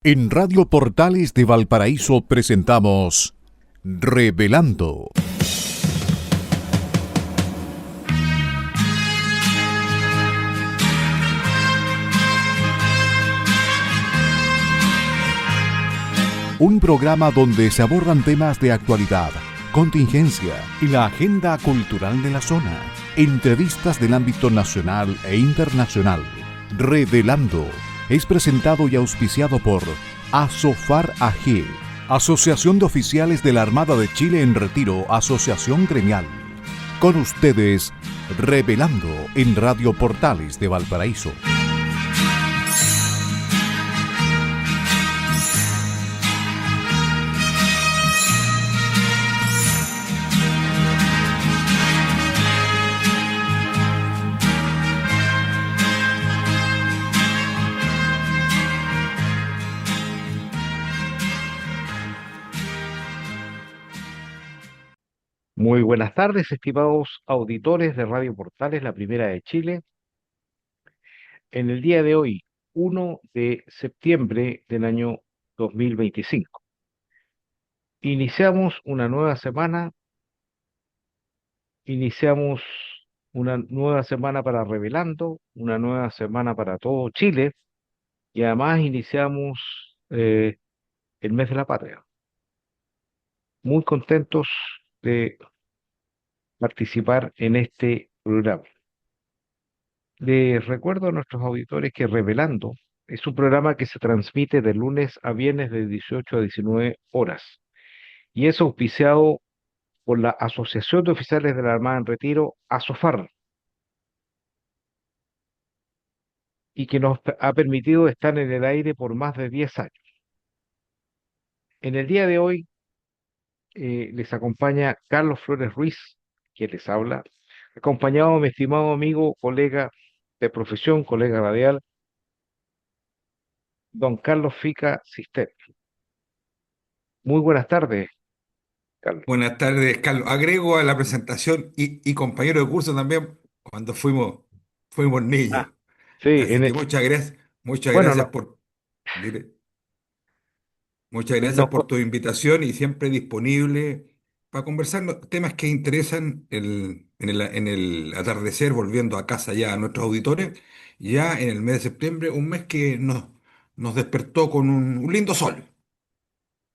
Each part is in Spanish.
En Radio Portales de Valparaíso presentamos Revelando. Un programa donde se abordan temas de actualidad, contingencia y la agenda cultural de la zona. Entrevistas del ámbito nacional e internacional. Revelando es presentado y auspiciado por Asofar AG, Asociación de Oficiales de la Armada de Chile en Retiro, Asociación Gremial. Con ustedes, Revelando en Radio Portales de Valparaíso. Muy buenas tardes, estimados auditores de Radio Portales, la primera de Chile. En el día de hoy, 1 de septiembre del año 2025, iniciamos una nueva semana, iniciamos una nueva semana para Revelando, una nueva semana para todo Chile y además iniciamos el mes de la patria. Muy contentos de participar en este programa. Les recuerdo a nuestros auditores que Revelando es un programa que se transmite de lunes a viernes de 18 a 19 horas y es auspiciado por la Asociación de Oficiales de la Armada en Retiro, ASOFAR, y que nos ha permitido estar en el aire por más de 10 años. En el día de hoy les acompaña Carlos Flores Ruiz, quien les habla, acompañado de mi estimado amigo, colega de profesión, colega radial, don Carlos Fica Cister. Muy buenas tardes, Carlos. Buenas tardes, Carlos. Agrego a la presentación y compañero de curso también cuando fuimos Ah, niños. sí, Así que muchas bueno, gracias dile, muchas gracias nos, por tu invitación y siempre disponible para conversar temas que interesan en el atardecer, volviendo a casa ya a nuestros auditores, ya en el mes de septiembre, un mes que nos despertó con un lindo sol.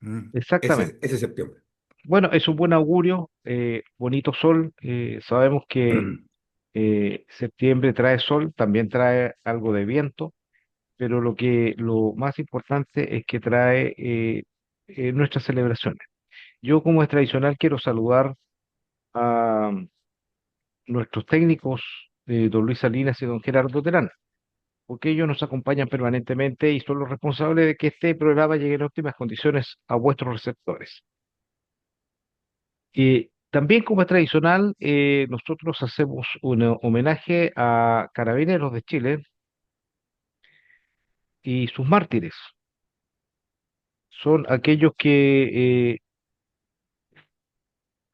¿Mm? exactamente. Ese septiembre. Bueno, es un buen augurio, bonito sol. Sabemos que septiembre trae sol, también trae algo de viento, pero lo más importante es que trae nuestras celebraciones. Yo, como es tradicional, quiero saludar a nuestros técnicos, don Luis Salinas y don Gerardo Terán, porque ellos nos acompañan permanentemente y son los responsables de que este programa llegue en óptimas condiciones a vuestros receptores. También, como es tradicional, nosotros hacemos un homenaje a Carabineros de Chile y sus mártires. Son aquellos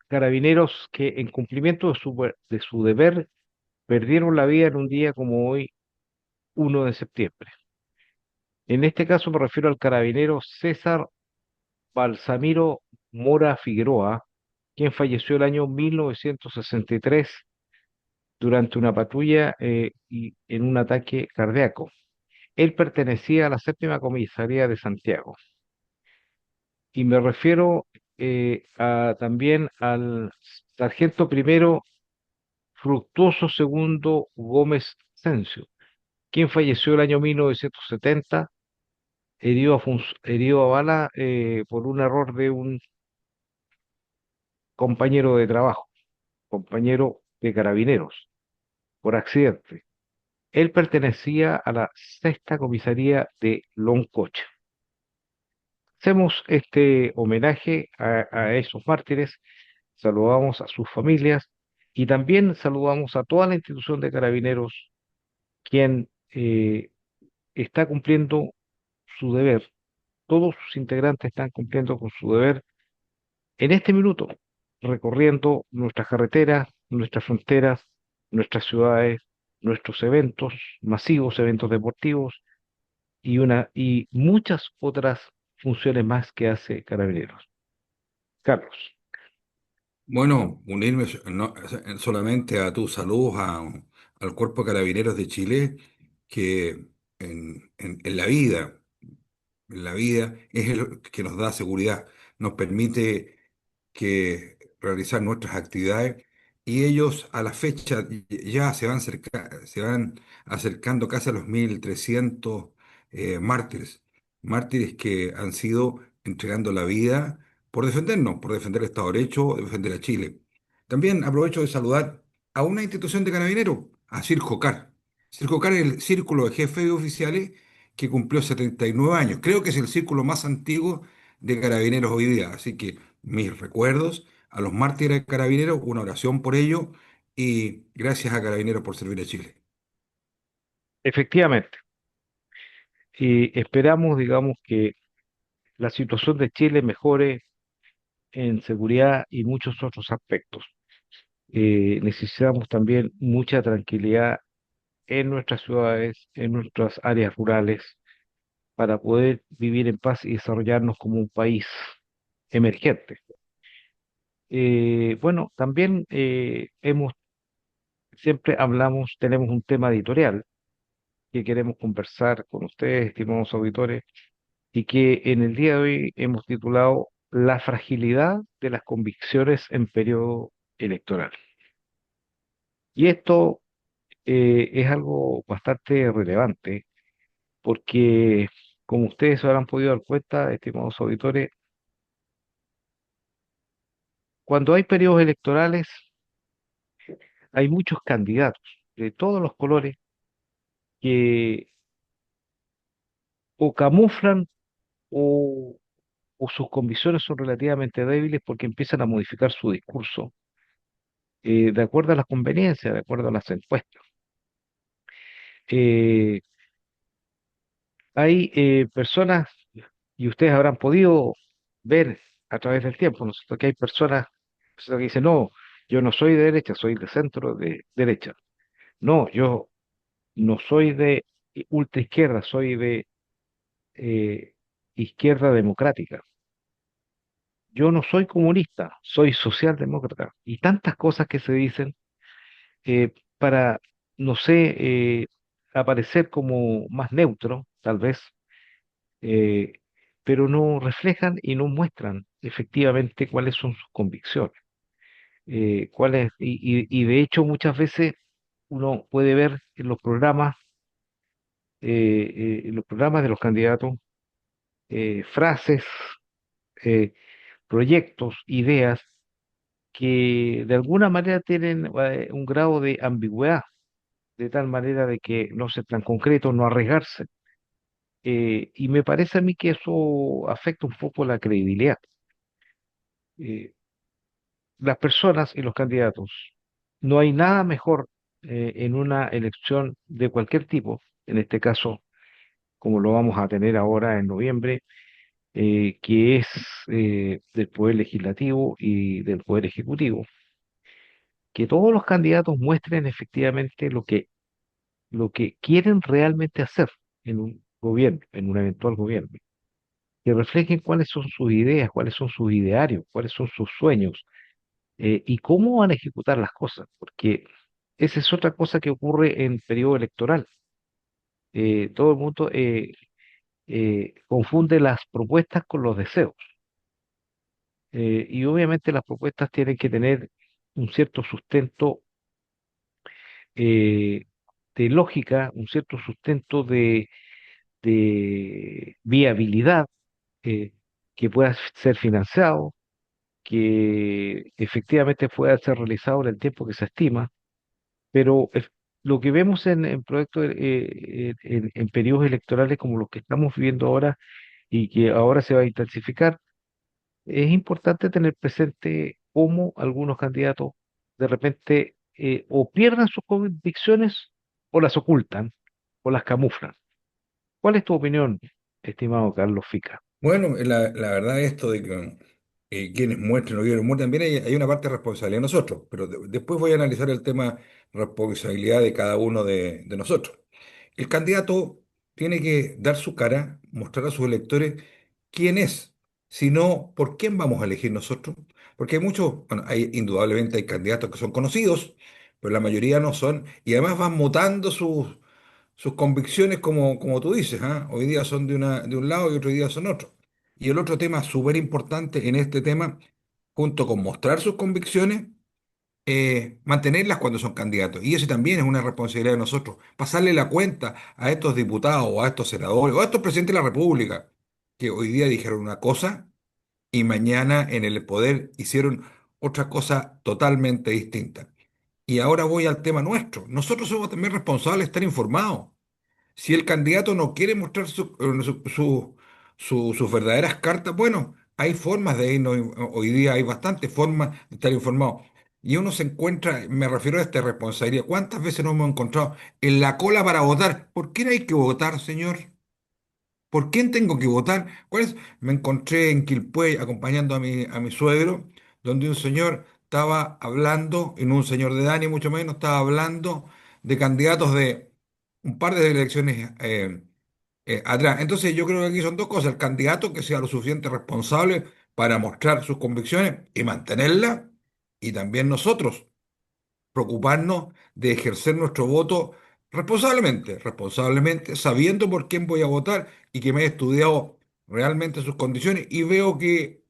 carabineros que en cumplimiento de su deber perdieron la vida en un día como hoy, 1 de septiembre. En este caso me refiero al carabinero César Balsamiro Mora Figueroa, quien falleció el año 1963 durante una patrulla y en un ataque cardíaco. Él pertenecía a la séptima comisaría de Santiago. Y me refiero también al sargento primero Fructuoso segundo Gómez Sencio, quien falleció el año 1970, herido a bala por un error de un compañero de trabajo, compañero de carabineros, por accidente. Él pertenecía a la sexta comisaría de Loncocha. Hacemos este homenaje a esos mártires, saludamos a sus familias y también saludamos a toda la institución de carabineros, quien está cumpliendo su deber. Todos sus integrantes están cumpliendo con su deber en este minuto, recorriendo nuestras carreteras, nuestras fronteras, nuestras ciudades, nuestros eventos masivos, eventos deportivos y muchas otras funciones más que hace Carabineros. Carlos. Bueno, unirme solamente a tus saludos al Cuerpo de Carabineros de Chile, que en la vida es el que nos da seguridad, nos permite realizar nuestras actividades y ellos a la fecha ya se van acercando casi a los 1.300 mártires, mártires que han sido entregando la vida por defendernos, por defender el Estado de Derecho, defender a Chile. También aprovecho de saludar a una institución de carabineros, a CIRJOCAR. CIRJOCAR es el Círculo de Jefes de Oficiales que cumplió 79 años. Creo que es el círculo más antiguo de carabineros hoy día. Así que mis recuerdos a los mártires de carabineros, una oración por ello y gracias a Carabineros por servir a Chile. Efectivamente, y esperamos, digamos, que la situación de Chile mejore en seguridad y muchos otros aspectos. Necesitamos también mucha tranquilidad en nuestras ciudades, en nuestras áreas rurales, para poder vivir en paz y desarrollarnos como un país emergente. Bueno, también siempre hablamos, tenemos un tema editorial que queremos conversar con ustedes, estimados auditores, y que en el día de hoy hemos titulado La fragilidad de las convicciones en periodo electoral. Y esto es algo bastante relevante porque, como ustedes se habrán podido dar cuenta, estimados auditores, cuando hay periodos electorales hay muchos candidatos de todos los colores que o camuflan o, o sus convicciones son relativamente débiles porque empiezan a modificar su discurso de acuerdo a las conveniencias, de acuerdo a las encuestas. Eh, hay personas, y ustedes habrán podido ver a través del tiempo, ¿no es cierto?, que hay personas que dicen, no, yo no soy de derecha, soy de centro de derecha. No, yo no soy de ultra izquierda, soy de eh, izquierda democrática. Yo no soy comunista, soy socialdemócrata. Y tantas cosas que se dicen para, no sé, aparecer como más neutro, tal vez, eh, pero no reflejan y no muestran efectivamente cuáles son sus convicciones. Y de hecho muchas veces uno puede ver en los programas de los candidatos, frases, eh, proyectos, ideas que de alguna manera tienen un grado de ambigüedad, de tal manera de que no ser tan concreto, no arriesgarse. Y me parece a mí que eso afecta un poco la credibilidad. Eh, las personas y los candidatos, no hay nada mejor en una elección de cualquier tipo, en este caso, como lo vamos a tener ahora en noviembre, que es del Poder Legislativo y del Poder Ejecutivo, que todos los candidatos muestren efectivamente lo que quieren realmente hacer en un gobierno, en un eventual gobierno, que reflejen cuáles son sus ideas, cuáles son sus idearios, cuáles son sus sueños y cómo van a ejecutar las cosas, porque esa es otra cosa que ocurre en periodo electoral. Todo el mundo confunde las propuestas con los deseos. Y obviamente las propuestas tienen que tener un cierto sustento eh, de lógica, un cierto sustento de viabilidad, eh, que pueda ser financiado, que efectivamente pueda ser realizado en el tiempo que se estima, pero lo que vemos en proyectos, en periodos electorales como los que estamos viviendo ahora y que ahora se va a intensificar, es importante tener presente cómo algunos candidatos de repente o pierdan sus convicciones o las ocultan o las camuflan. ¿Cuál es tu opinión, estimado Carlos Fica? Bueno, la verdad esto de que quienes muestren o quienes muestren, también hay una parte de responsabilidad de nosotros, pero después voy a analizar el tema responsabilidad de cada uno de nosotros. El candidato tiene que dar su cara, mostrar a sus electores quién es, sino por quién vamos a elegir nosotros. Porque hay muchos, bueno, indudablemente hay candidatos que son conocidos, pero la mayoría no son, y además van mutando sus convicciones como tú dices, ¿ah? Hoy día son de un lado y otro día son otro. Y el otro tema súper importante en este tema, junto con mostrar sus convicciones, mantenerlas cuando son candidatos. Y eso también es una responsabilidad de nosotros, pasarle la cuenta a estos diputados o a estos senadores o a estos presidentes de la República, que hoy día dijeron una cosa y mañana en el poder hicieron otra cosa totalmente distinta. Y ahora voy al tema nuestro. Nosotros somos también responsables de estar informados. Si el candidato no quiere mostrar sus verdaderas cartas, bueno, hay formas de irnos, hoy día hay bastantes formas de estar informado. Y uno se encuentra, me refiero a esta responsabilidad, ¿cuántas veces nos hemos encontrado en la cola para votar? ¿Por qué no hay que votar, señor? ¿Por quién tengo que votar? ¿Cuál es? Me encontré en Quilpué acompañando a mi suegro, donde un señor estaba hablando, y no un señor de edad ni mucho menos, estaba hablando de candidatos de un par de elecciones atrás. Entonces yo creo que aquí son dos cosas: el candidato que sea lo suficiente responsable para mostrar sus convicciones y mantenerlas, y también nosotros preocuparnos de ejercer nuestro voto responsablemente, sabiendo por quién voy a votar y que me he estudiado realmente sus condiciones y veo que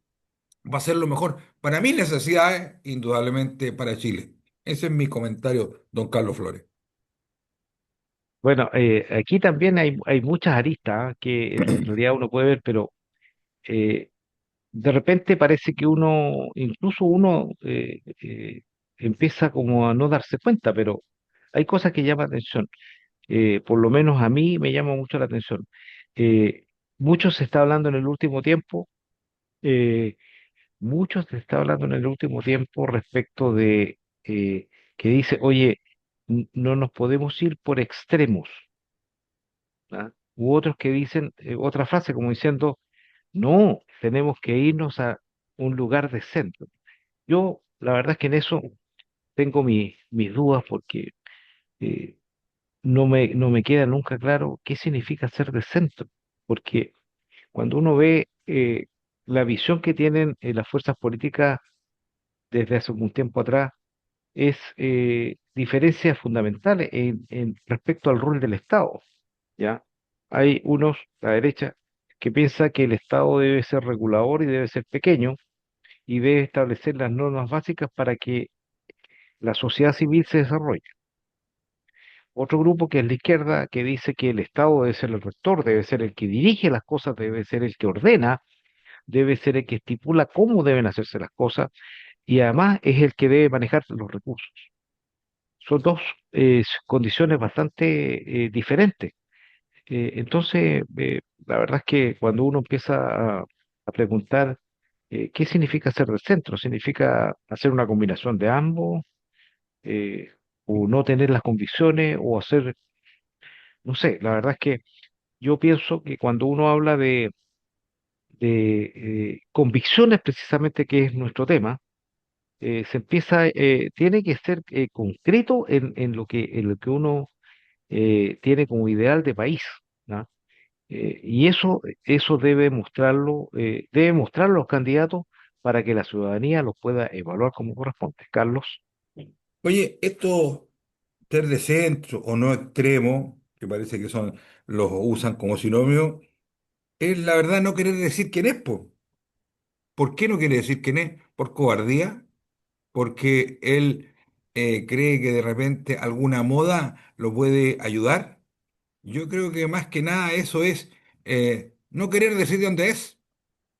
va a ser lo mejor para mis necesidades, indudablemente para Chile. Ese es mi comentario, don Carlos Flores. Bueno, aquí también hay muchas aristas que en realidad uno puede ver, pero eh, de repente parece que uno, incluso uno empieza como a no darse cuenta, pero hay cosas que llaman la atención. Por lo menos a mí me llama mucho la atención. Eh, mucho se está hablando en el último tiempo, eh, mucho se está hablando en el último tiempo respecto de que dice, oye, no nos podemos ir por extremos, ¿ah? U otros que dicen otra frase como diciendo, no, tenemos que irnos a un lugar de centro. Yo, la verdad es que en eso tengo mis dudas porque eh, no me queda nunca claro qué significa ser de centro, porque cuando uno ve la visión que tienen las fuerzas políticas desde hace un tiempo atrás, es diferencias fundamentales respecto al rol del Estado, ¿ya? Hay unos, la derecha, que piensa que el Estado debe ser regulador y debe ser pequeño y debe establecer las normas básicas para que la sociedad civil se desarrolle. Otro grupo que es la izquierda, que dice que el Estado debe ser el rector, debe ser el que dirige las cosas, debe ser el que ordena, debe ser el que estipula cómo deben hacerse las cosas y además es el que debe manejar los recursos. Son dos condiciones bastante diferentes. La verdad es que cuando uno empieza a preguntar qué significa ser del centro, significa hacer una combinación de ambos, eh, o no tener las convicciones, o hacer, no sé, la verdad es que yo pienso que cuando uno habla de convicciones, precisamente que es nuestro tema, tiene que ser concreto en lo que uno tiene como ideal de país, ¿no? Y eso debe mostrar los candidatos para que la ciudadanía los pueda evaluar como corresponde. Carlos. Oye, esto ser de centro o no extremo, que parece que son, los usan como sinónimo, es la verdad no querer decir quién es, po. ¿Por qué no quiere decir quién es? ¿Por cobardía? ¿Porque él cree que de repente alguna moda lo puede ayudar? Yo creo que más que nada eso es no querer decir de dónde es.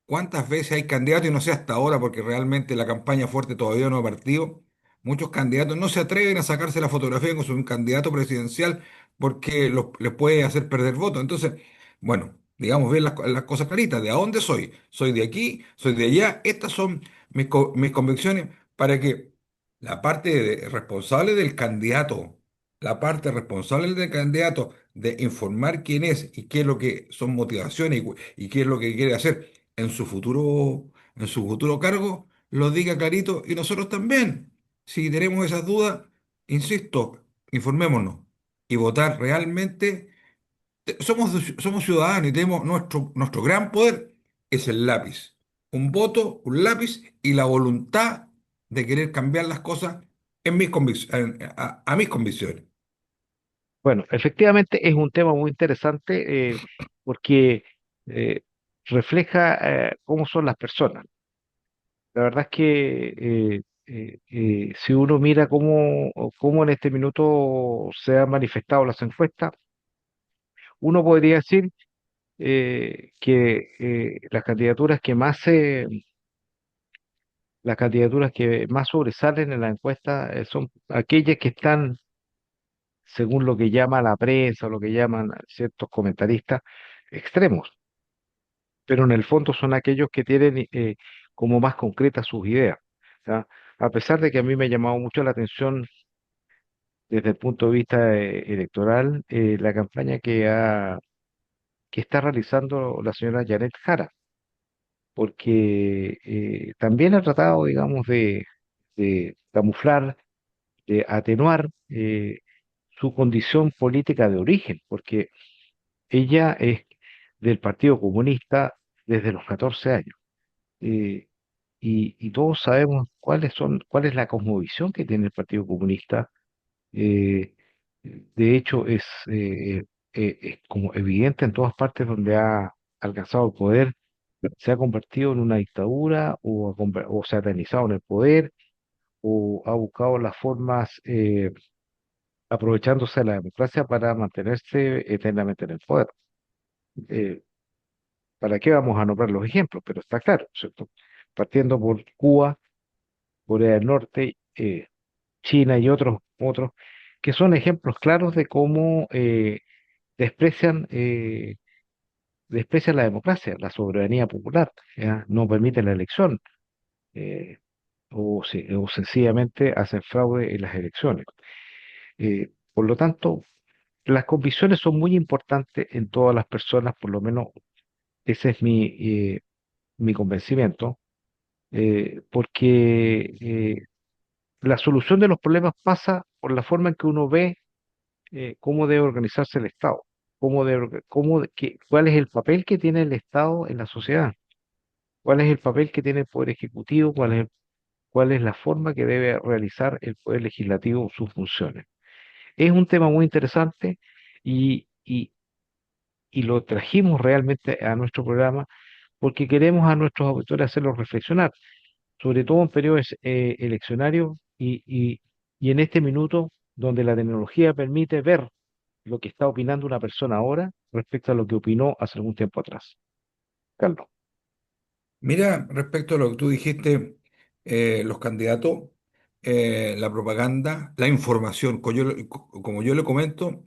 ¿Cuántas veces hay candidatos, y no sé hasta ahora, porque realmente la campaña fuerte todavía no ha partido? Muchos candidatos no se atreven a sacarse la fotografía con su candidato presidencial porque les puede hacer perder votos. Entonces, bueno, digamos bien las cosas claritas. ¿De a dónde soy? Soy de aquí, soy de allá. Estas son mis convicciones para que la parte responsable del candidato, la parte responsable del candidato de informar quién es y qué es lo que son motivaciones y qué es lo que quiere hacer en su futuro cargo, lo diga clarito y nosotros también. Si tenemos esas dudas, insisto, informémonos y votar realmente somos ciudadanos y tenemos nuestro gran poder es el lápiz. Un voto, un lápiz y la voluntad de querer cambiar las cosas en a mis convicciones. Bueno, efectivamente es un tema muy interesante porque eh, refleja cómo son las personas. La verdad es que si uno mira cómo en este minuto se han manifestado las encuestas, uno podría decir que las candidaturas que más sobresalen en la encuesta son aquellas que están, según lo que llama la prensa o lo que llaman ciertos comentaristas, extremos, pero en el fondo son aquellos que tienen como más concretas sus ideas. ¿Ya? A pesar de que a mí me ha llamado mucho la atención desde el punto de vista electoral la campaña que está realizando la señora Janet Jara, porque también ha tratado, digamos, de camuflar, de atenuar su condición política de origen, porque ella es del Partido Comunista desde los 14 años. eh, y todos sabemos cuál es la cosmovisión que tiene el Partido Comunista. eh, de hecho, es como evidente en todas partes donde ha alcanzado el poder, se ha convertido en una dictadura o se ha eternizado en el poder o ha buscado las formas aprovechándose de la democracia para mantenerse eternamente en el poder. Eh, ¿Para qué vamos a nombrar los ejemplos? Pero está claro, ¿cierto? Partiendo por Cuba, Corea del Norte, China y otros, que son ejemplos claros de cómo desprecian, eh, desprecian la democracia, la soberanía popular, ¿ya? No permiten la elección eh, o sencillamente hacen fraude en las elecciones. Por lo tanto, las convicciones son muy importantes en todas las personas, por lo menos ese es mi convencimiento, porque la solución de los problemas pasa por la forma en que uno ve cómo debe organizarse el Estado, cuál es el papel que tiene el Estado en la sociedad, cuál es el papel que tiene el Poder Ejecutivo, cuál es la forma que debe realizar el Poder Legislativo sus funciones. Es un tema muy interesante y, y, y lo trajimos realmente a nuestro programa porque queremos a nuestros auditores hacerlos reflexionar, sobre todo en periodos eleccionarios y en este minuto donde la tecnología permite ver lo que está opinando una persona ahora respecto a lo que opinó hace algún tiempo atrás. Carlos. Mira, respecto a lo que tú dijiste, los candidatos, la propaganda, la información, como yo le comento,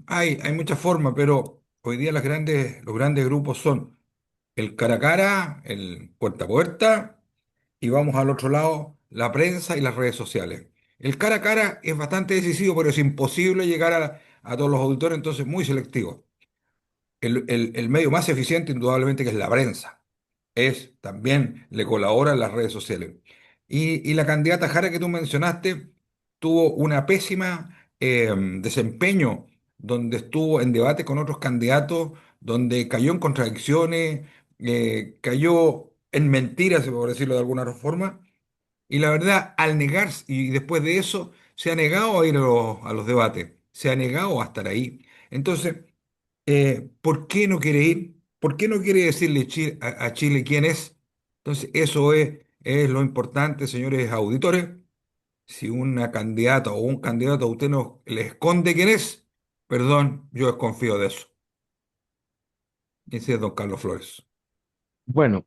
hay muchas formas, pero hoy día los grandes grupos son el cara a cara, el puerta a puerta, y vamos al otro lado, la prensa y las redes sociales. El cara a cara es bastante decisivo, pero es imposible llegar a todos los auditores, entonces muy selectivo. El medio más eficiente, indudablemente, que es la prensa. También le colabora en las redes sociales. Y la candidata Jara que tú mencionaste tuvo una pésima desempeño, donde estuvo en debate con otros candidatos, donde cayó en contradicciones, cayó en mentiras, por decirlo de alguna forma. Y la verdad, al negarse, y después de eso, se ha negado a ir a los debates, se ha negado a estar ahí. Entonces, ¿por qué no quiere ir? ¿Por qué no quiere decirle a Chile quién es? Entonces, es lo importante, señores auditores. Si una candidata o un candidato a usted no le esconde quién es, perdón, yo desconfío de eso. Ese es don Carlos Flores. Bueno,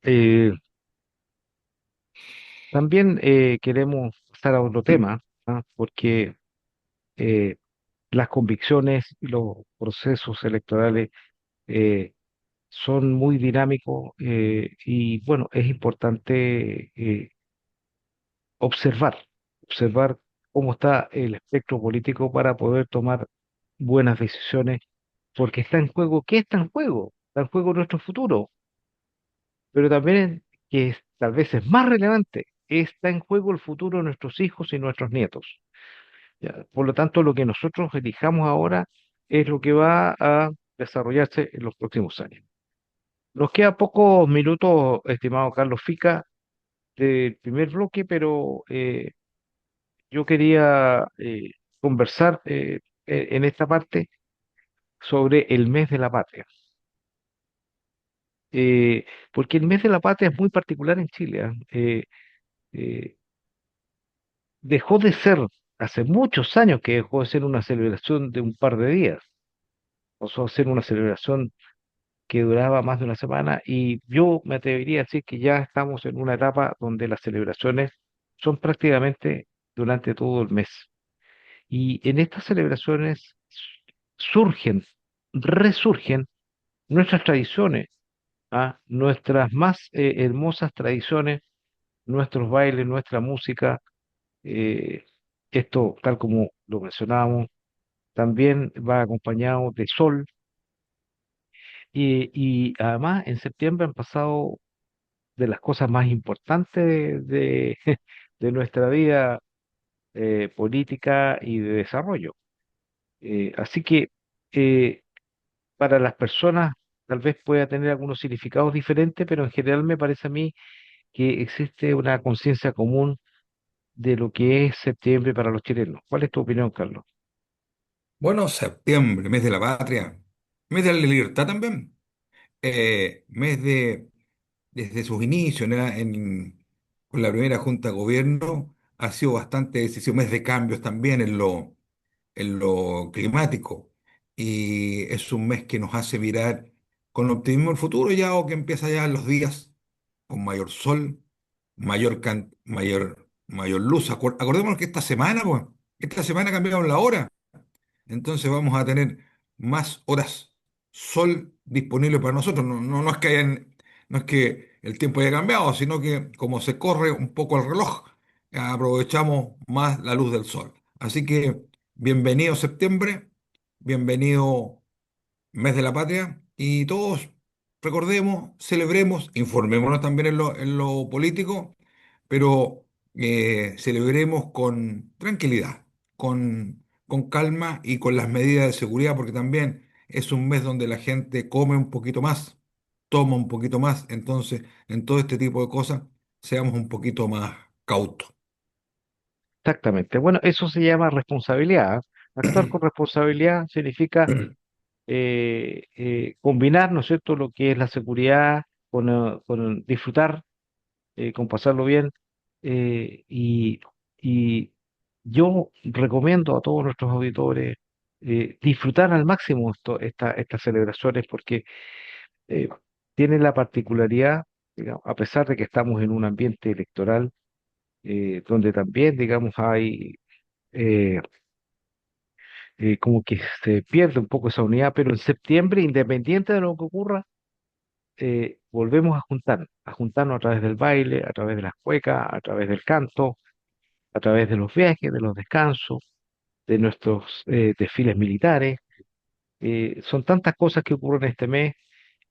también queremos pasar a otro tema, ¿ah? Porque eh, las convicciones y los procesos electorales eh, son muy dinámicos y bueno, es importante observar, observar cómo está el espectro político para poder tomar buenas decisiones, porque está en juego, ¿qué está en juego? Está en juego nuestro futuro, pero también, tal vez es más relevante, está en juego el futuro de nuestros hijos y nuestros nietos. ¿Ya? Por lo tanto, lo que nosotros elijamos ahora es lo que va a desarrollarse en los próximos años. Nos quedan pocos minutos, estimado Carlos Fica, del primer bloque, pero yo quería conversar en esta parte sobre el mes de la patria. Eh, Porque el mes de la patria es muy particular en Chile. ¿Ah? Eh, Dejó de ser, hace muchos años que dejó de ser una celebración de un par de días, pasó a ser una celebración que duraba más de una semana y yo me atrevería a decir que ya estamos en una etapa donde las celebraciones son prácticamente durante todo el mes. Y en estas celebraciones surgen, resurgen nuestras tradiciones, ¿ah? Nuestras más hermosas tradiciones, nuestros bailes, nuestra música. eh, Esto, tal como lo mencionábamos, también va acompañado de sol y además en septiembre han pasado de las cosas más importantes de nuestra vida política y de desarrollo. Así que eh, para las personas tal vez pueda tener algunos significados diferentes, pero en general me parece a mí que existe una conciencia común de lo que es septiembre para los chilenos. ¿Cuál es tu opinión, Carlos? Bueno, septiembre, mes de la patria, mes de la libertad también, mes de, desde sus inicios, ¿no? Con la primera junta de gobierno, ha sido bastante decisivo, mes de cambios también en lo climático, y es un mes que nos hace mirar con optimismo el futuro ya, o que empieza ya los días con mayor sol, mayor luz. Acordémonos que esta semana, pues, esta semana cambiaron la hora. Entonces vamos a tener más horas sol disponible para nosotros. No es que no es que el tiempo haya cambiado, sino que como se corre un poco el reloj, aprovechamos más la luz del sol. Así que bienvenido septiembre, bienvenido mes de la patria, y todos recordemos, celebremos, informémonos también en lo político, pero celebremos con tranquilidad, con calma y con las medidas de seguridad, porque también es un mes donde la gente come un poquito más, toma un poquito más. Entonces en todo este tipo de cosas seamos un poquito más cautos. Exactamente. Bueno, eso se llama responsabilidad. ¿Ah? Actuar con responsabilidad significa combinar, ¿no es cierto?, lo que es la seguridad con disfrutar, con pasarlo bien. eh, y, y yo recomiendo a todos nuestros auditores disfrutar al máximo estas celebraciones porque eh, tienen la particularidad, digamos, a pesar de que estamos en un ambiente electoral, donde también, digamos, hay eh, como que se pierde un poco esa unidad, pero en septiembre, independiente de lo que ocurra, volvemos a juntarnos a través del baile, a través de las cuecas, a través del canto, a través de los viajes, de los descansos, de nuestros desfiles militares. Son tantas cosas que ocurren este mes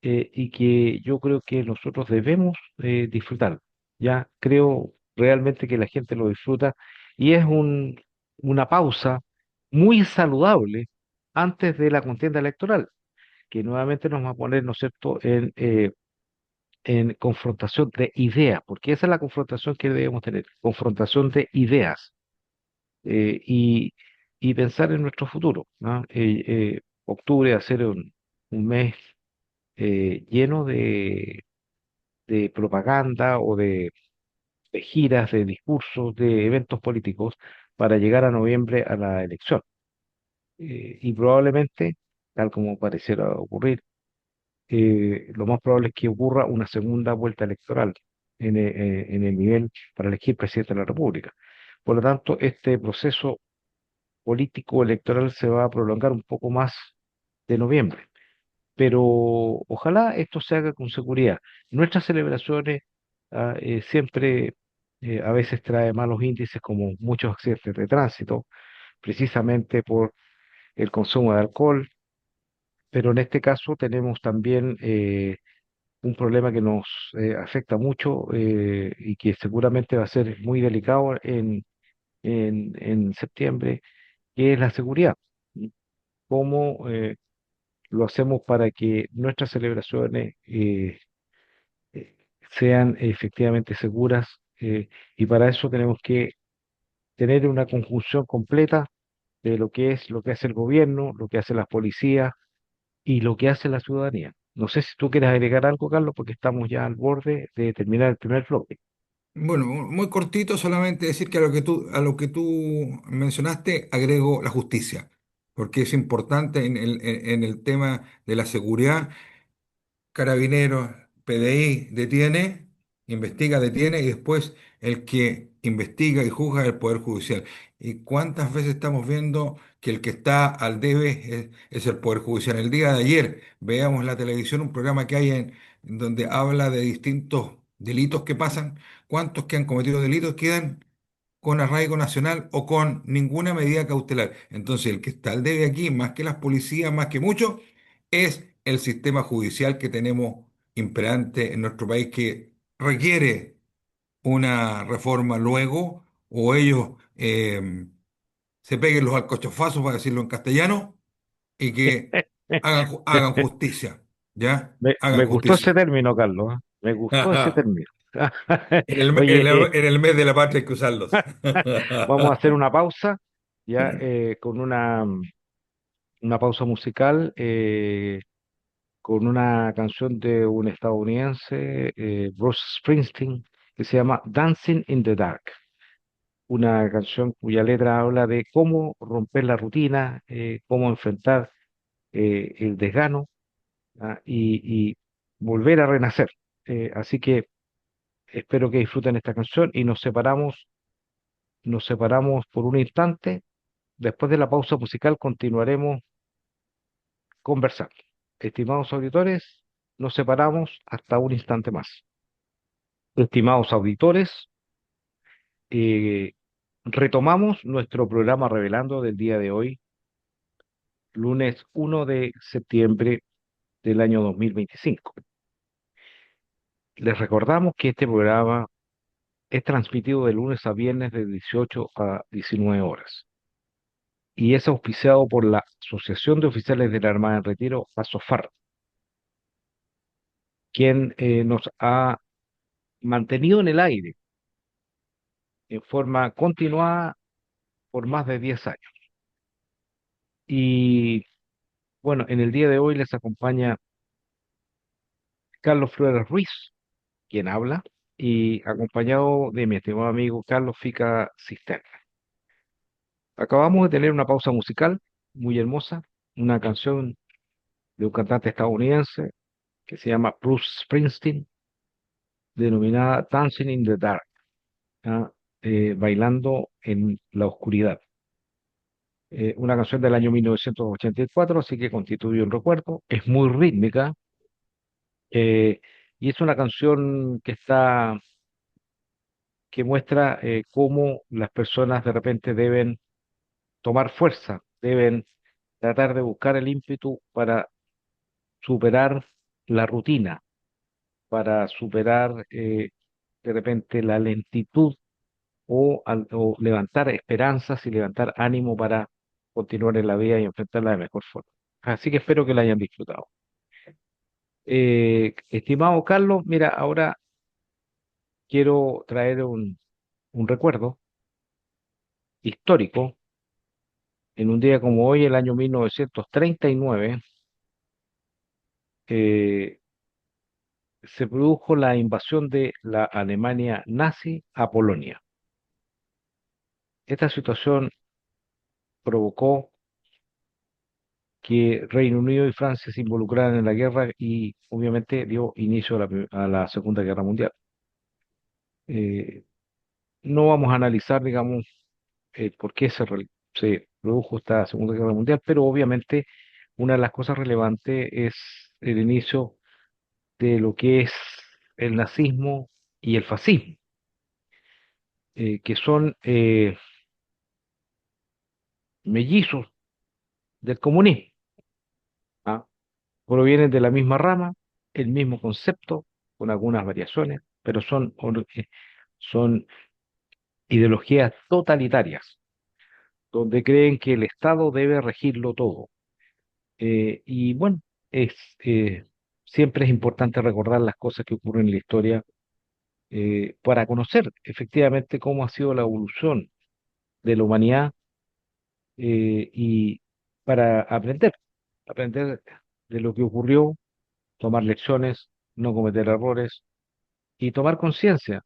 y que yo creo que nosotros debemos disfrutar. Ya creo realmente que la gente lo disfruta y es una pausa muy saludable antes de la contienda electoral, que nuevamente nos va a poner, ¿no es cierto?, en confrontación de ideas, porque esa es la confrontación que debemos tener, confrontación de ideas eh, y, y pensar en nuestro futuro, ¿no? Octubre va a ser un mes lleno de propaganda o de giras, de discursos, de eventos políticos para llegar a noviembre a la elección. Y probablemente, tal como pareciera ocurrir, lo más probable es que ocurra una segunda vuelta electoral en el nivel para elegir presidente de la República. Por lo tanto, este proceso político electoral se va a prolongar un poco más de noviembre, pero ojalá esto se haga con seguridad. Nuestras celebraciones siempre a veces trae malos índices como muchos accidentes de tránsito, precisamente por el consumo de alcohol, pero en este caso tenemos también un problema que nos afecta mucho y que seguramente va a ser muy delicado en septiembre, que es la seguridad. ¿Mm? Cómo lo hacemos para que nuestras celebraciones eh, sean efectivamente seguras, y para eso tenemos que tener una conjunción completa de lo que hace el gobierno, lo que hace las policías y lo que hace la ciudadanía. No sé si tú quieres agregar algo, Carlos, porque estamos ya al borde de terminar el primer bloque. Bueno, muy cortito, solamente decir que a lo que tú mencionaste agrego la justicia, porque es importante en el tema de la seguridad. Carabineros, PDI detiene, investiga, detiene y después el que investiga y juzga es el Poder Judicial. ¿Y cuántas veces estamos viendo que el que está al debe es el Poder Judicial? El día de ayer veamos en la televisión un programa que hay en donde habla de distintos delitos que pasan, cuántos que han cometido delitos quedan con arraigo nacional o con ninguna medida cautelar. Entonces, el que está al debe aquí, más que las policías, más que mucho, es el sistema judicial que tenemos imperante en nuestro país, que requiere una reforma luego, o ellos se peguen los alcochofazos, para decirlo en castellano, y que hagan justicia, ¿ya? Me Hagan gustó ese justicia. término, Carlos, ¿eh? Me gustó ese término. En Oye, en el mes de la patria hay que usarlos. vamos a hacer una pausa, ya con una pausa musical, con una canción de un estadounidense, Bruce Springsteen, que se llama Dancing in the Dark. Una canción cuya letra habla de cómo romper la rutina, cómo enfrentar el desgano, ¿ah? Y volver a renacer. Así que espero que disfruten esta canción y nos separamos por un instante. Después de la pausa musical continuaremos conversando. Estimados auditores, nos separamos hasta un instante más. Estimados auditores, eh, retomamos nuestro programa Revelando del día de hoy, lunes 1 de septiembre del año 2025. Les recordamos que este programa es transmitido de lunes a viernes de 18 a 19 horas y es auspiciado por la Asociación de Oficiales de la Armada en Retiro, ASOFAR, quien nos ha mantenido en el aire en forma continuada por más de 10 años. Y bueno, en el día de hoy les acompaña Carlos Flores Ruiz, quien habla, y acompañado de mi estimado amigo Carlos Fica Cisterna. Acabamos de tener una pausa musical muy hermosa, una canción de un cantante estadounidense que se llama Bruce Springsteen, denominada Dancing in the Dark, ¿ah? Bailando en la oscuridad. Una canción del año 1984, así que constituye un recuerdo. Es muy rítmica, eh, y es una canción que muestra cómo las personas de repente deben tomar fuerza, deben tratar de buscar el ímpetu para superar la rutina, para superar de repente la lentitud o levantar esperanzas y levantar ánimo para continuar en la vida y enfrentarla de mejor forma. Así que espero que la hayan disfrutado. Estimado Carlos, mira, ahora quiero traer un recuerdo histórico. En un día como hoy, el año 1939, eh, se produjo la invasión de la Alemania nazi a Polonia. Esta situación provocó que Reino Unido y Francia se involucraran en la guerra y obviamente dio inicio a a la Segunda Guerra Mundial. Eh, no vamos a analizar, digamos, por qué se produjo esta Segunda Guerra Mundial, pero obviamente una de las cosas relevantes es el inicio de lo que es el nazismo y el fascismo, que son mellizos del comunismo, ¿ah? Provienen de la misma rama, el mismo concepto, con algunas variaciones, pero son ideologías totalitarias, donde creen que el Estado debe regirlo todo. Y bueno, es, eh, siempre es importante recordar las cosas que ocurren en la historia para conocer efectivamente cómo ha sido la evolución de la humanidad y para aprender de lo que ocurrió, tomar lecciones, no cometer errores y tomar conciencia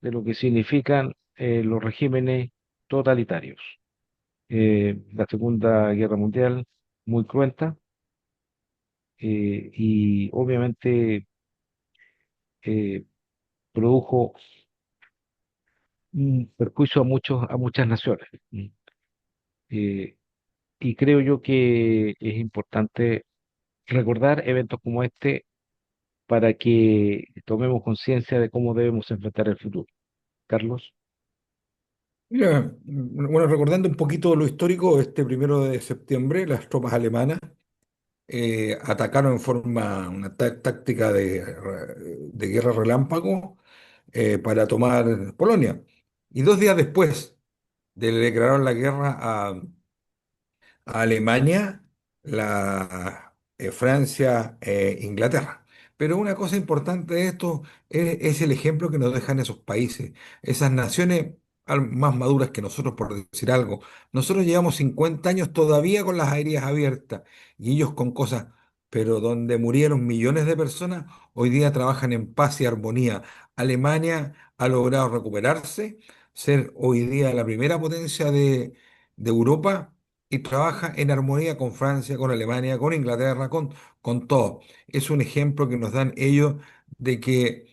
de lo que significan los regímenes totalitarios. La Segunda Guerra Mundial, muy cruenta, y obviamente eh, produjo un perjuicio a muchas naciones. Eh, y creo yo que es importante recordar eventos como este para que tomemos conciencia de cómo debemos enfrentar el futuro. Carlos. Mira, bueno, recordando un poquito lo histórico, este 1 de septiembre las tropas alemanas atacaron en forma, una táctica de guerra relámpago para tomar Polonia. Y 2 días después de declarar la guerra a Alemania, Francia, Inglaterra. Pero una cosa importante de esto es el ejemplo que nos dejan esos países, esas naciones más maduras que nosotros, por decir algo. Nosotros llevamos 50 años todavía con las aéreas abiertas y ellos con cosas, pero donde murieron millones de personas, hoy día trabajan en paz y armonía. Alemania ha logrado recuperarse, ser hoy día la primera potencia de Europa y trabaja en armonía con Francia, con Alemania, con Inglaterra, con todo. Es un ejemplo que nos dan ellos de que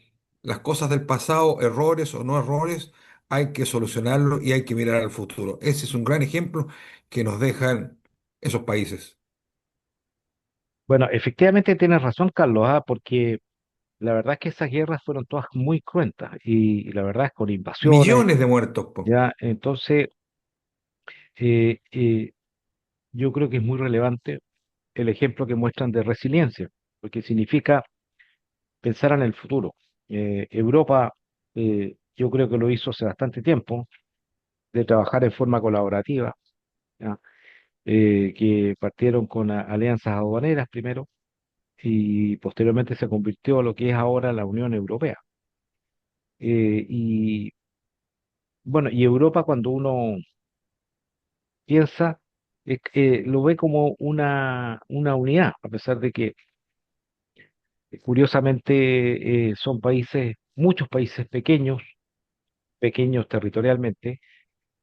las cosas del pasado, errores o no errores, hay que solucionarlo y hay que mirar al futuro. Ese es un gran ejemplo que nos dejan esos países. Bueno, efectivamente tienes razón, Carlos, porque la verdad es que esas guerras fueron todas muy cruentas y la verdad es con invasiones, Millones de muertos, po. ya. Entonces, eh, eh, yo creo que es muy relevante el ejemplo que muestran de resiliencia, porque significa pensar en el futuro. Europa, yo creo que lo hizo hace bastante tiempo, de trabajar en forma colaborativa, ¿ya? Que partieron con alianzas aduaneras primero y posteriormente se convirtió a lo que es ahora la Unión Europea. Y bueno, y Europa cuando uno piensa, lo ve como una unidad, a pesar de que curiosamente son países, muchos países pequeños, pequeños territorialmente,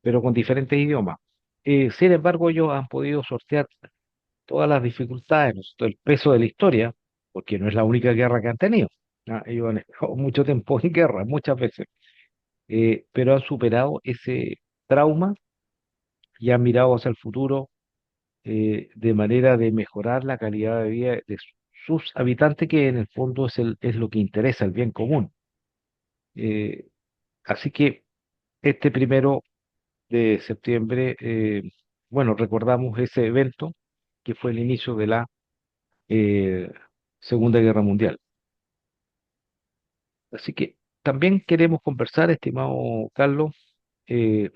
pero con diferentes idiomas. Sin embargo, ellos han podido sortear todas las dificultades, ¿no es cierto? El peso de la historia, porque no es la única guerra que han tenido. ¿Ya? Ellos han estado mucho tiempo en guerra, muchas veces, pero han superado ese trauma y han mirado hacia el futuro de manera de mejorar la calidad de vida de sus habitantes, que en el fondo es lo que interesa, el bien común. Eh, Así que este 1 de septiembre, bueno, recordamos ese evento que fue el inicio de la eh, Segunda Guerra Mundial. Así que también queremos conversar, estimado Carlos, eh,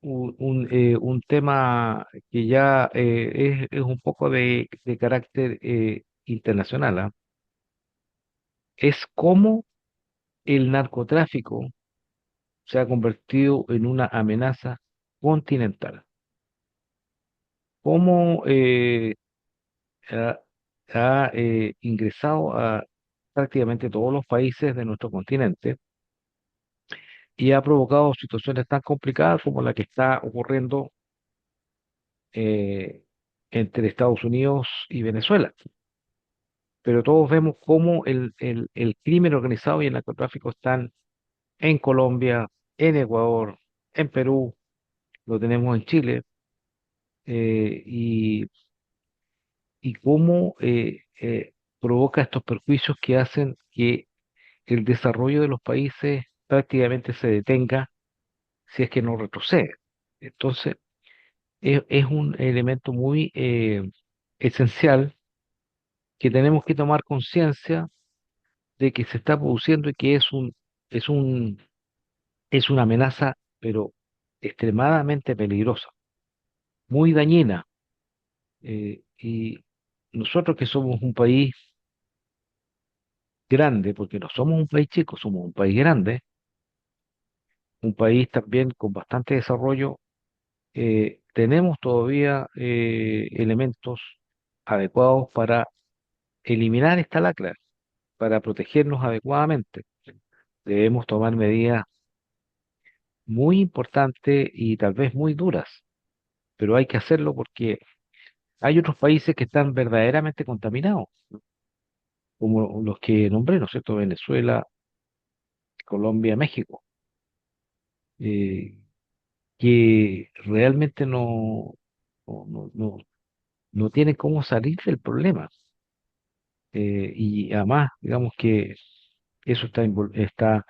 un tema que ya es un poco de carácter internacional, ¿ah? Es cómo el narcotráfico se ha convertido en una amenaza continental. Cómo ha, ha ingresado a prácticamente todos los países de nuestro continente y ha provocado situaciones tan complicadas como la que está ocurriendo eh, entre Estados Unidos y Venezuela. Pero todos vemos cómo el crimen organizado y el narcotráfico están en Colombia, en Ecuador, en Perú, lo tenemos en Chile, y, y cómo provoca estos perjuicios que hacen que el desarrollo de los países prácticamente se detenga si es que no retrocede. Entonces, es un elemento muy esencial que tenemos que tomar conciencia de que se está produciendo y que es un, es una amenaza, pero extremadamente peligrosa, muy dañina, Y nosotros que somos un país grande, porque no somos un país chico, somos un país grande, un país también con bastante desarrollo, tenemos todavía elementos adecuados para eliminar esta lacra, para protegernos adecuadamente. Debemos tomar medidas muy importantes y tal vez muy duras, pero hay que hacerlo porque hay otros países que están verdaderamente contaminados, como los que nombré, ¿no es cierto? Venezuela, Colombia, México, eh, que realmente no, no, no, no tienen cómo salir del problema. Y además, digamos que eso está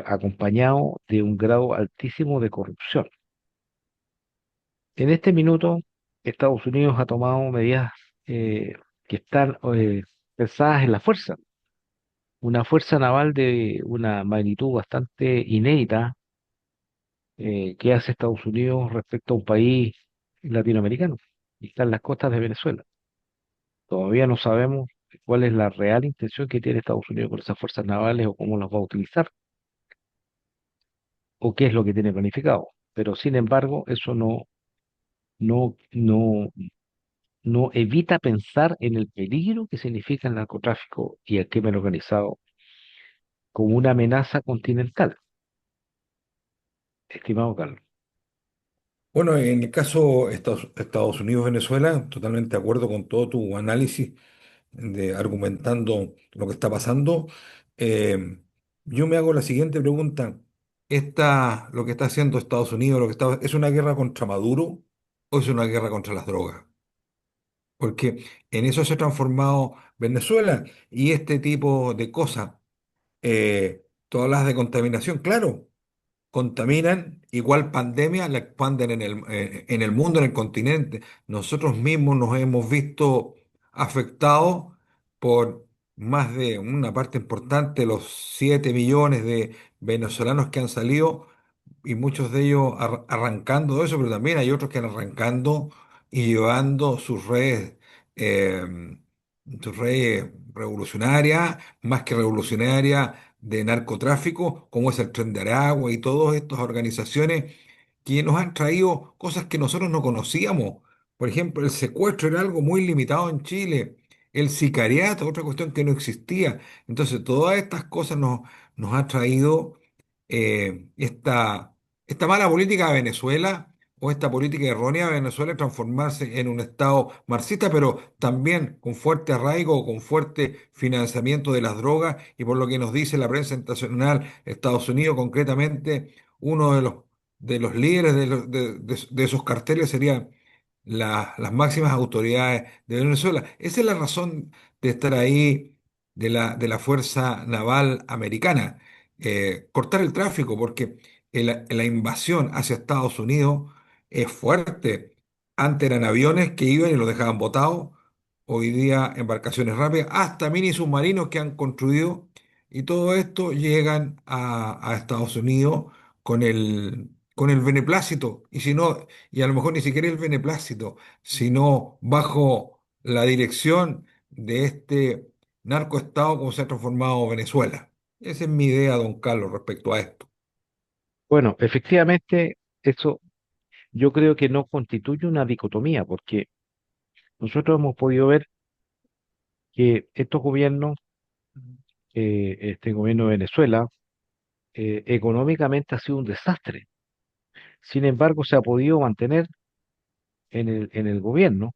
acompañado de un grado altísimo de corrupción. En este minuto, Estados Unidos ha tomado medidas que están pensadas en la fuerza, una fuerza naval de una magnitud bastante inédita que hace Estados Unidos respecto a un país latinoamericano, y está en las costas de Venezuela. Todavía no sabemos cuál es la real intención que tiene Estados Unidos con esas fuerzas navales o cómo las va a utilizar o qué es lo que tiene planificado. Pero sin embargo, eso no, no, no evita pensar en el peligro que significa el narcotráfico y el crimen organizado como una amenaza continental, estimado Carlos. Bueno, en el caso Estados Unidos-Venezuela, totalmente de acuerdo con todo tu análisis de argumentando lo que está pasando. Eh, yo me hago la siguiente pregunta. Lo que está haciendo Estados Unidos, ¿es una guerra contra Maduro o es una guerra contra las drogas? Porque en eso se ha transformado Venezuela y este tipo de cosas. Tú hablas de contaminación, claro, contaminan, igual pandemia la expanden en el mundo, en el continente. Nosotros mismos nos hemos visto afectados por más de una parte importante, los 7 millones de venezolanos que han salido y muchos de ellos arrancando de eso, pero también hay otros que han arrancando y llevando eh, sus redes revolucionarias, más que revolucionarias, de narcotráfico, como es el Tren de Aragua y todas estas organizaciones que nos han traído cosas que nosotros no conocíamos. Por ejemplo, el secuestro era algo muy limitado en Chile, el sicariato, otra cuestión que no existía. Entonces, todas estas cosas nos ha traído esta mala política de Venezuela o esta política errónea de Venezuela transformarse en un Estado marxista, pero también con fuerte arraigo, con fuerte financiamiento de las drogas y por lo que nos dice la prensa internacional, Estados Unidos concretamente, uno de los líderes de esos carteles sería las máximas autoridades de Venezuela. Esa es la razón de estar ahí de la Fuerza Naval Americana, cortar el tráfico, porque la invasión hacia Estados Unidos es fuerte. Antes eran aviones que iban y los dejaban botados, hoy día embarcaciones rápidas, hasta mini submarinos que han construido, y todo esto llegan a Estados Unidos con el beneplácito, y si no, y a lo mejor ni siquiera el beneplácito, sino bajo la dirección de este narcoestado como se ha transformado Venezuela. Esa es mi idea, don Carlos, respecto a esto. Bueno, efectivamente, eso yo creo que no constituye una dicotomía, porque nosotros hemos podido ver que estos gobiernos, este gobierno de Venezuela, económicamente ha sido un desastre. Sin embargo, se ha podido mantener en el gobierno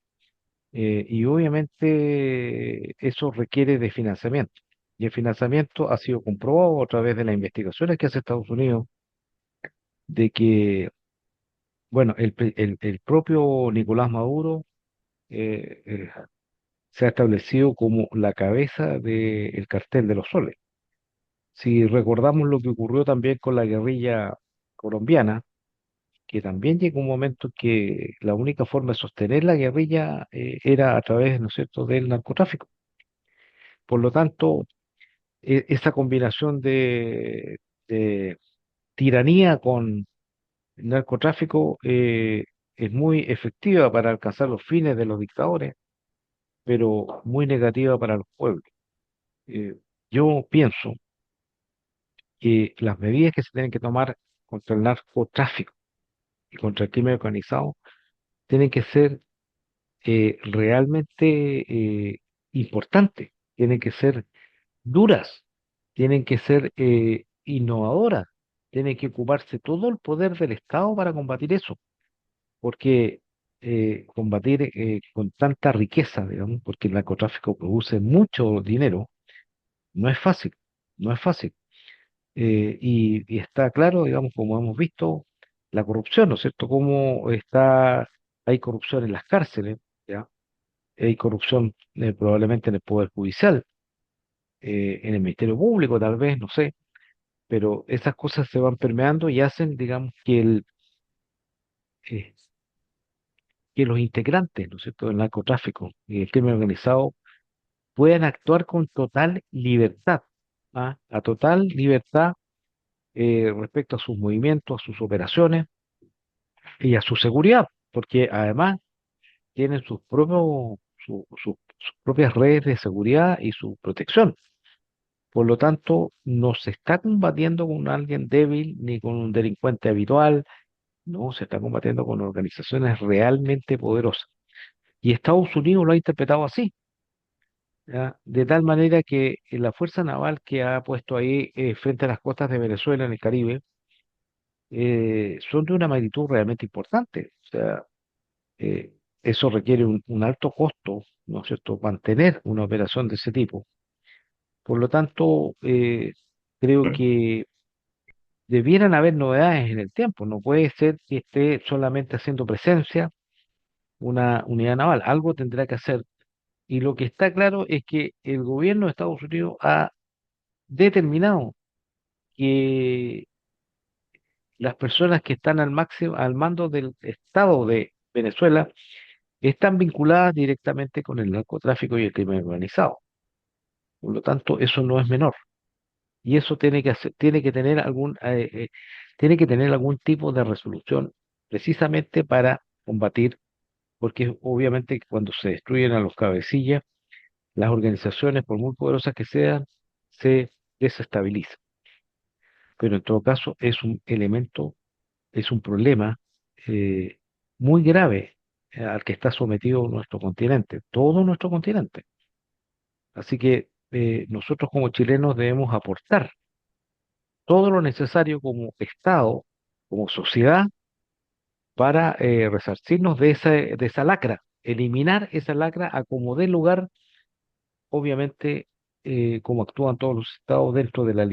y obviamente eso requiere de financiamiento. Y el financiamiento ha sido comprobado a través de las investigaciones que hace Estados Unidos, de que, bueno, el propio Nicolás Maduro eh, eh, se ha establecido como la cabeza del cartel de los soles. Si recordamos lo que ocurrió también con la guerrilla colombiana, que también llegó un momento que la única forma de sostener la guerrilla era a través, ¿no es cierto?, del narcotráfico. Por lo tanto, esa combinación de tiranía con narcotráfico es muy efectiva para alcanzar los fines de los dictadores, pero muy negativa para los pueblos. Eh, yo pienso que las medidas que se tienen que tomar contra el narcotráfico y contra el crimen organizado tienen que ser realmente importantes, tienen que ser duras, tienen que ser innovadoras, tiene que ocuparse todo el poder del Estado para combatir eso, porque combatir con tanta riqueza, digamos, porque el narcotráfico produce mucho dinero, no es fácil, no es fácil. Y está claro, digamos, como hemos visto, la corrupción, ¿no es cierto? Cómo está, hay corrupción en las cárceles, ¿ya? Hay corrupción probablemente en el Poder Judicial, en el Ministerio Público, tal vez, no sé, pero esas cosas se van permeando y hacen, digamos, eh, que los integrantes, ¿no es cierto?, del narcotráfico y el crimen organizado puedan actuar con total libertad, ¿ah? A total libertad respecto a sus movimientos, a sus operaciones y a su seguridad, porque además tienen sus propias redes de seguridad y su protección. Por lo tanto, no se está combatiendo con alguien débil ni con un delincuente habitual, no, se está combatiendo con organizaciones realmente poderosas. Y Estados Unidos lo ha interpretado así, ¿ya? De tal manera que la fuerza naval que ha puesto ahí frente a las costas de Venezuela en el Caribe son de una magnitud realmente importante. O sea, eso requiere un alto costo, ¿no es cierto?, mantener una operación de ese tipo. Por lo tanto, creo que debieran haber novedades en el tiempo. No puede ser que esté solamente haciendo presencia una unidad naval. Algo tendrá que hacer. Y lo que está claro es que el gobierno de Estados Unidos ha determinado que las personas que están al máximo, al mando del Estado de Venezuela, están vinculadas directamente con el narcotráfico y el crimen organizado. Por lo tanto, eso no es menor. Y eso tiene que tener tiene que tener algún tipo de resolución precisamente para combatir, porque obviamente cuando se destruyen a los cabecillas, las organizaciones, por muy poderosas que sean, se desestabilizan. Pero en todo caso es un elemento, es un problema eh, muy grave al que está sometido nuestro continente, todo nuestro continente. Así que nosotros como chilenos debemos aportar todo lo necesario como Estado, como sociedad, para resarcirnos de esa lacra, eliminar esa lacra a como dé lugar, obviamente, como actúan todos los estados dentro de la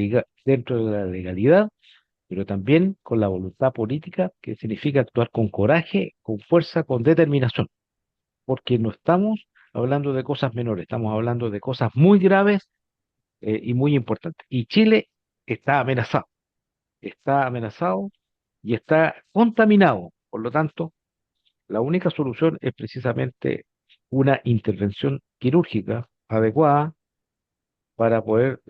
legalidad, pero también con la voluntad política, que significa actuar con coraje, con fuerza, con determinación, porque no estamos hablando de cosas menores, estamos hablando de cosas muy graves y muy importantes. Y Chile está amenazado y está contaminado. Por lo tanto, la única solución es precisamente una intervención quirúrgica adecuada para poder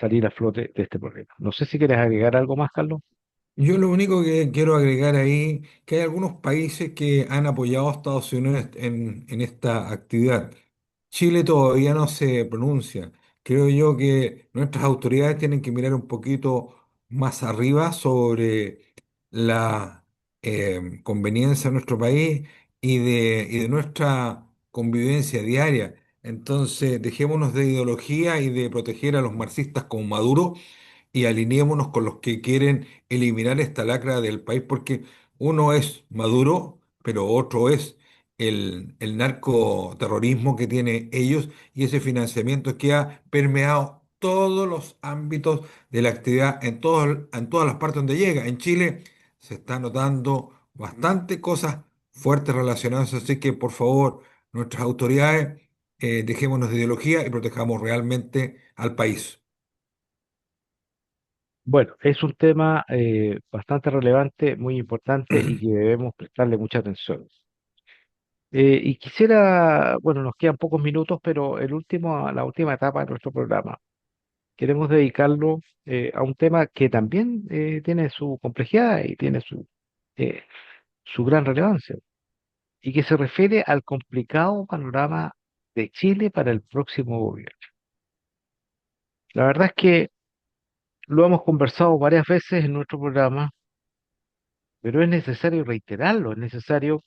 salir a flote de este problema. No sé si quieres agregar algo más, Carlos. Yo lo único que quiero agregar ahí, que hay algunos países que han apoyado a Estados Unidos en esta actividad. Chile todavía no se pronuncia. Creo yo que nuestras autoridades tienen que mirar un poquito más arriba sobre la conveniencia de nuestro país y de nuestra convivencia diaria. Entonces, dejémonos de ideología y de proteger a los marxistas como Maduro y alineémonos con los que quieren eliminar esta lacra del país, porque uno es Maduro, pero otro es el narcoterrorismo que tienen ellos y ese financiamiento que ha permeado todos los ámbitos de la actividad en todas las partes donde llega. En Chile se está notando bastante cosas fuertes relacionadas, así que por favor, nuestras autoridades, dejémonos de ideología y protejamos realmente al país. Bueno, es un tema bastante relevante, muy importante y que debemos prestarle mucha atención. Y quisiera, bueno, nos quedan pocos minutos, pero la última etapa de nuestro programa, queremos dedicarlo a un tema que también tiene su complejidad y tiene eh, su gran relevancia y que se refiere al complicado panorama de Chile para el próximo gobierno. La verdad es que lo hemos conversado varias veces en nuestro programa, pero es necesario reiterarlo, es necesario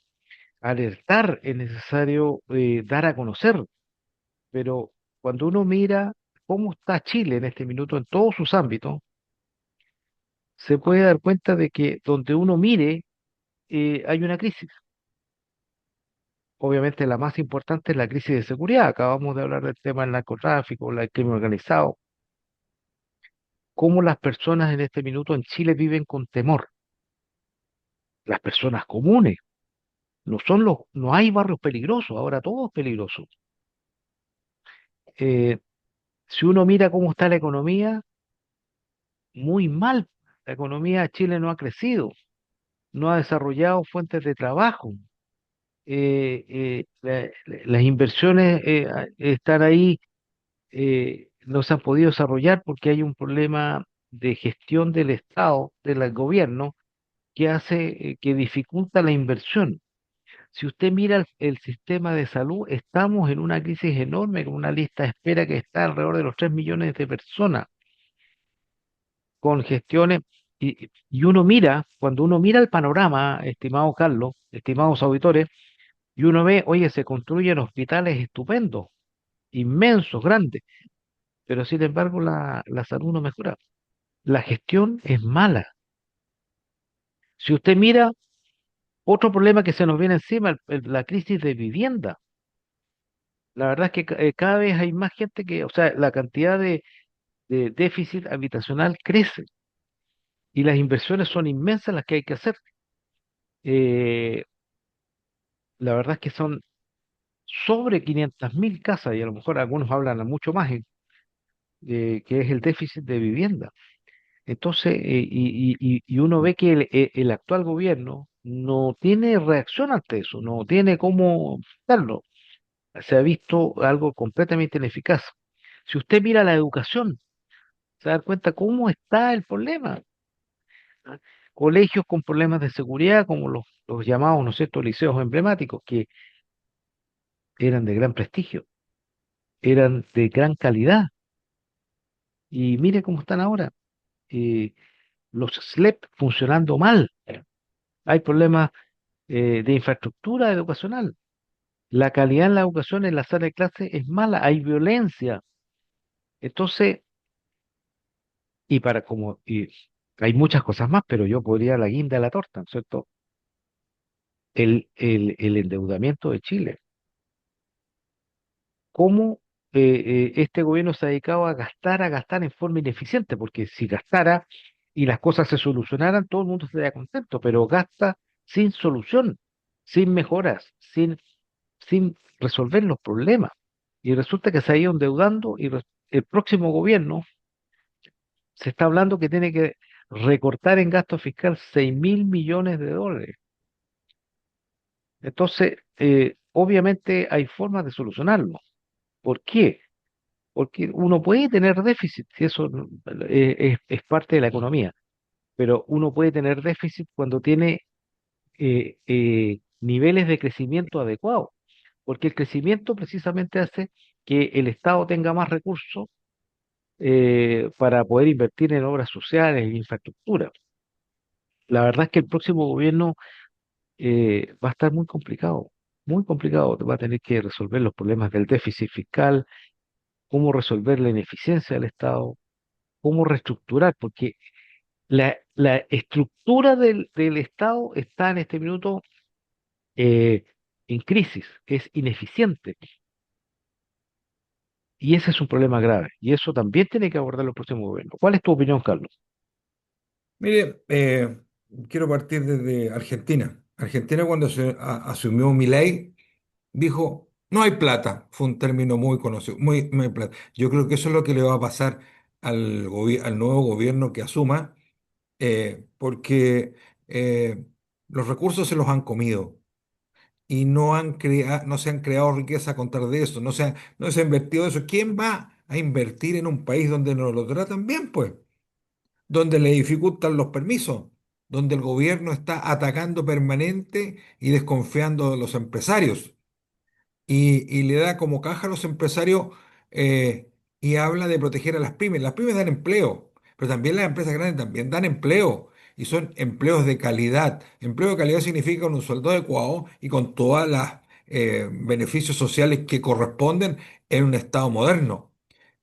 alertar, es necesario dar a conocer. Pero cuando uno mira cómo está Chile en este minuto en todos sus ámbitos, se puede dar cuenta de que donde uno mire hay una crisis. Obviamente la más importante es la crisis de seguridad. Acabamos de hablar del tema del narcotráfico, el crimen organizado, cómo las personas en este minuto en Chile viven con temor. Las personas comunes, no hay barrios peligrosos, ahora todo es peligroso. Eh, si uno mira cómo está la economía, muy mal. La economía de Chile no ha crecido, no ha desarrollado fuentes de trabajo. Las inversiones están ahí, no se han podido desarrollar porque hay un problema de gestión del Estado, del gobierno, que hace que dificulta la inversión. Si usted mira el sistema de salud, estamos en una crisis enorme con una lista de espera que está alrededor de los 3 millones de personas con gestiones. Y uno mira, cuando uno mira el panorama, estimado Carlos, estimados auditores, y uno ve, oye, se construyen hospitales estupendos, inmensos, grandes, pero sin embargo la salud no mejora. La gestión es mala. Si usted mira, otro problema que se nos viene encima, la crisis de vivienda. La verdad es que cada vez hay más gente que, o sea, la cantidad de déficit habitacional crece y las inversiones son inmensas las que hay que hacer. Eh, la verdad es que son sobre 500.000 casas y a lo mejor algunos hablan a mucho más, que es el déficit de vivienda. Entonces, y uno ve que el actual gobierno no tiene reacción ante eso, no tiene cómo darlo. Se ha visto algo completamente ineficaz. Si usted mira la educación, se da cuenta cómo está el problema. ¿Ah? Colegios con problemas de seguridad, como los llamados, ¿no es cierto?, liceos emblemáticos, que eran de gran prestigio, eran de gran calidad. Y mire cómo están ahora. eh, los SLEP funcionando mal. Hay problemas de infraestructura educacional. La calidad en la educación en la sala de clase es mala, hay violencia. Entonces, y hay muchas cosas más, pero yo podría la guinda de la torta, ¿no es cierto? El endeudamiento de Chile. ¿Cómo este gobierno se ha dedicado a gastar en forma ineficiente? Porque si gastara y las cosas se solucionaran, todo el mundo estaría contento, pero gasta sin solución, sin mejoras, sin resolver los problemas. Y resulta que se ha ido endeudando y el próximo gobierno se está hablando que tiene que recortar en gasto fiscal 6.000 millones de dólares. Entonces, obviamente hay formas de solucionarlo. ¿Por qué? Porque uno puede tener déficit, si eso es parte de la economía, pero uno puede tener déficit cuando tiene niveles de crecimiento adecuados, porque el crecimiento precisamente hace que el Estado tenga más recursos para poder invertir en obras sociales e infraestructura. La verdad es que el próximo gobierno va a estar muy complicado, va a tener que resolver los problemas del déficit fiscal, cómo resolver la ineficiencia del Estado, cómo reestructurar, porque la estructura del Estado está en este minuto eh, en crisis, es ineficiente. Y ese es un problema grave. Y eso también tiene que abordarlo el próximo gobierno. ¿Cuál es tu opinión, Carlos? Mire, quiero partir desde Argentina. Argentina cuando asumió Milei dijo, no hay plata. Fue un término muy conocido, no hay plata. Yo creo que eso es lo que le va a pasar al nuevo gobierno que asuma, porque los recursos se los han comido y no se han creado riqueza a contar de eso, no se ha invertido eso. ¿Quién va a invertir en un país donde no lo tratan bien, pues? Donde le dificultan los permisos? donde el gobierno está atacando permanente y desconfiando de los empresarios y le da como caja a los empresarios y habla de proteger a las pymes. Las pymes dan empleo, pero también las empresas grandes también dan empleo y son empleos de calidad. Empleo de calidad significa con un sueldo adecuado y con todos los beneficios sociales que corresponden en un Estado moderno.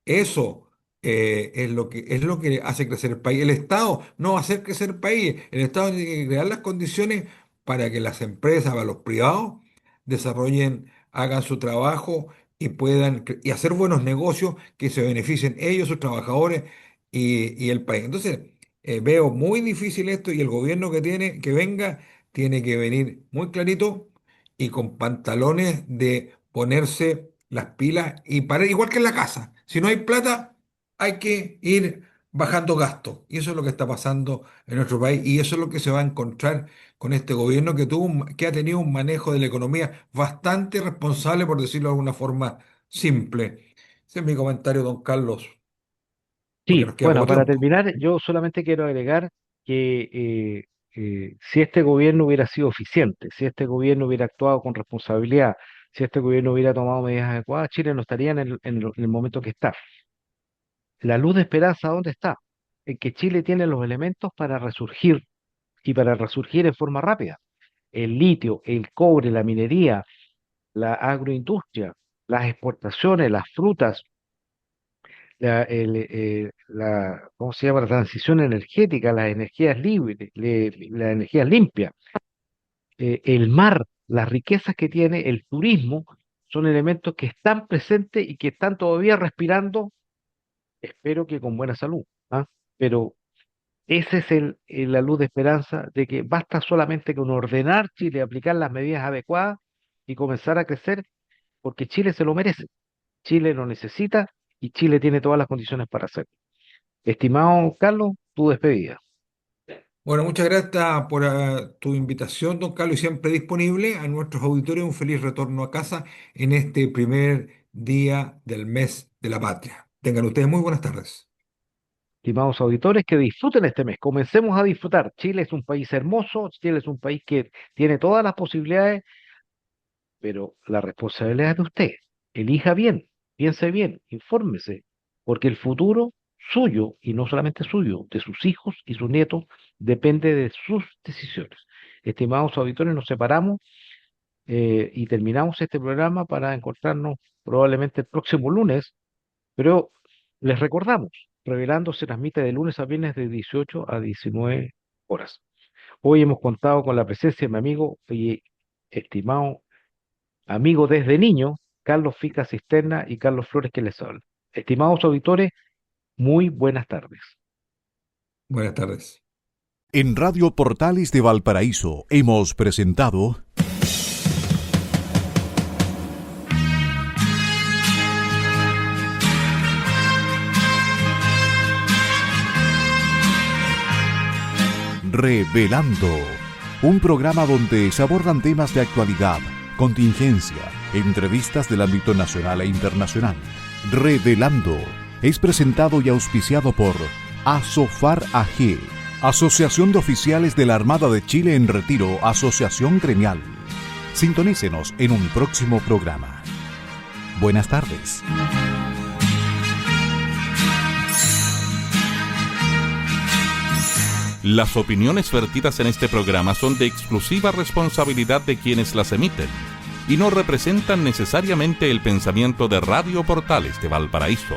Eso es lo que hace crecer el país. El Estado no va a hacer crecer el país. El Estado tiene que crear las condiciones para que las empresas, para los privados, desarrollen, hagan su trabajo y puedan y hacer buenos negocios que se beneficien ellos, sus trabajadores y el país. Entonces, veo muy difícil esto y el gobierno que venga, tiene que venir muy clarito y con pantalones de ponerse las pilas y parar, igual que en la casa. Si no hay plata, hay que ir bajando gastos. Y eso es lo que está pasando en nuestro país y eso es lo que se va a encontrar con este gobierno que ha tenido un manejo de la economía bastante responsable, por decirlo de alguna forma simple. Ese es mi comentario, don Carlos, porque Sí, nos queda bueno, poco para tiempo. terminar, yo solamente quiero agregar que si este gobierno hubiera sido eficiente, si este gobierno hubiera actuado con responsabilidad, si este gobierno hubiera tomado medidas adecuadas, Chile no estaría en el momento que está. La luz de esperanza, ¿dónde está? En que Chile tiene los elementos para resurgir y para resurgir en forma rápida. El litio, el cobre, la minería, la agroindustria, las exportaciones, las frutas, ¿cómo se llama? La transición energética, las energías libres, las energías limpias, el mar, las riquezas que tiene, el turismo, son elementos que están presentes y que están todavía respirando, espero que con buena salud, ¿ah? Pero esa es la luz de esperanza de que basta solamente con ordenar Chile, aplicar las medidas adecuadas y comenzar a crecer, porque Chile se lo merece. Chile lo necesita y Chile tiene todas las condiciones para hacerlo. Estimado Carlos, tu despedida. Bueno, muchas gracias por tu invitación, don Carlos, y siempre disponible a nuestros auditores. Un feliz retorno a casa en este primer día del mes de la patria. Tengan ustedes muy buenas tardes. Estimados auditores, que disfruten este mes. Comencemos a disfrutar. Chile es un país hermoso, Chile es un país que tiene todas las posibilidades, pero la responsabilidad es de usted. Elija bien, piense bien, infórmese, porque el futuro suyo, y no solamente suyo, de sus hijos y sus nietos, depende de sus decisiones. Estimados auditores, nos separamos y terminamos este programa para encontrarnos probablemente el próximo lunes, pero les recordamos, Revelando se transmite de lunes a viernes de 18 a 19 horas. Hoy hemos contado con la presencia de mi amigo y estimado amigo desde niño, Carlos Fica Cisterna y Carlos Flores que les habla. Estimados auditores, muy buenas tardes. Buenas tardes. En Radio Portales de Valparaíso hemos presentado Revelando, un programa donde se abordan temas de actualidad, contingencia, entrevistas del ámbito nacional e internacional. Revelando es presentado y auspiciado por Asofar AG, Asociación de Oficiales de la Armada de Chile en Retiro, Asociación Gremial. Sintonícenos en un próximo programa. Buenas tardes. Las opiniones vertidas en este programa son de exclusiva responsabilidad de quienes las emiten y no representan necesariamente el pensamiento de Radio Portales de Valparaíso,